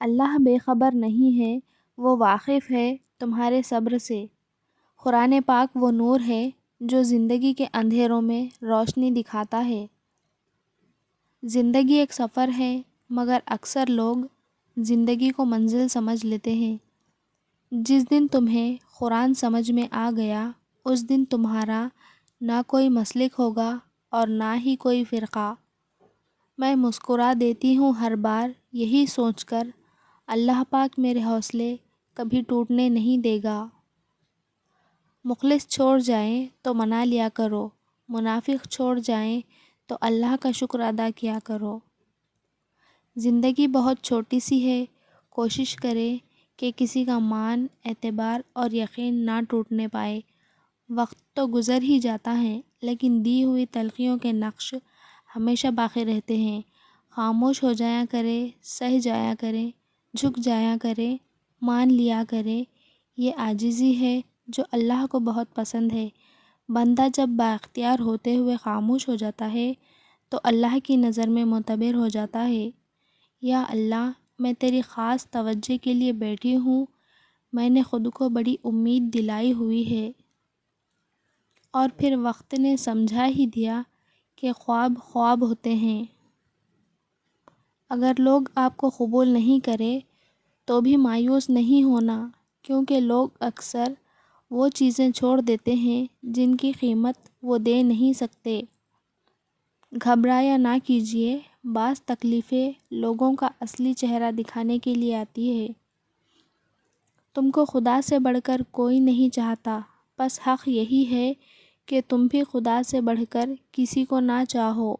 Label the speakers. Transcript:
Speaker 1: اللہ بے خبر نہیں ہے، وہ واقف ہے تمہارے صبر سے۔ قرآن پاک وہ نور ہے جو زندگی کے اندھیروں میں روشنی دکھاتا ہے۔ زندگی ایک سفر ہے، مگر اکثر لوگ زندگی کو منزل سمجھ لیتے ہیں۔ جس دن تمہیں قرآن سمجھ میں آ گیا، اس دن تمہارا نہ کوئی مسلک ہوگا اور نہ ہی کوئی فرقہ۔ میں مسکرا دیتی ہوں ہر بار یہی سوچ کر، اللہ پاک میرے حوصلے کبھی ٹوٹنے نہیں دے گا۔ مخلص چھوڑ جائیں تو منا لیا کرو، منافق چھوڑ جائیں تو اللہ کا شکر ادا کیا کرو۔ زندگی بہت چھوٹی سی ہے، کوشش کرے کہ کسی کا مان، اعتبار اور یقین نہ ٹوٹنے پائے۔ وقت تو گزر ہی جاتا ہے، لیکن دی ہوئی تلخیوں کے نقش ہمیشہ باقی رہتے ہیں۔ خاموش ہو جایا کرے، سہ جایا کرے، جھک جایا کرے، مان لیا کرے۔ یہ عاجزی ہے جو اللہ کو بہت پسند ہے۔ بندہ جب بااختیار ہوتے ہوئے خاموش ہو جاتا ہے تو اللہ کی نظر میں معتبر ہو جاتا ہے۔ یا اللہ، میں تیری خاص توجہ کے لیے بیٹھی ہوں، میں نے خود کو بڑی امید دلائی ہوئی ہے۔ اور پھر وقت نے سمجھا ہی دیا کہ خواب خواب ہوتے ہیں۔ اگر لوگ آپ کو قبول نہیں کرے تو بھی مایوس نہیں ہونا، کیونکہ لوگ اکثر وہ چیزیں چھوڑ دیتے ہیں جن کی قیمت وہ دے نہیں سکتے۔ گھبرایا نہ کیجیے، بعض تکلیفیں لوگوں کا اصلی چہرہ دکھانے کے لیے آتی ہے۔ تم کو خدا سے بڑھ کر کوئی نہیں چاہتا، بس حق یہی ہے کہ تم بھی خدا سے بڑھ کر کسی کو نہ چاہو۔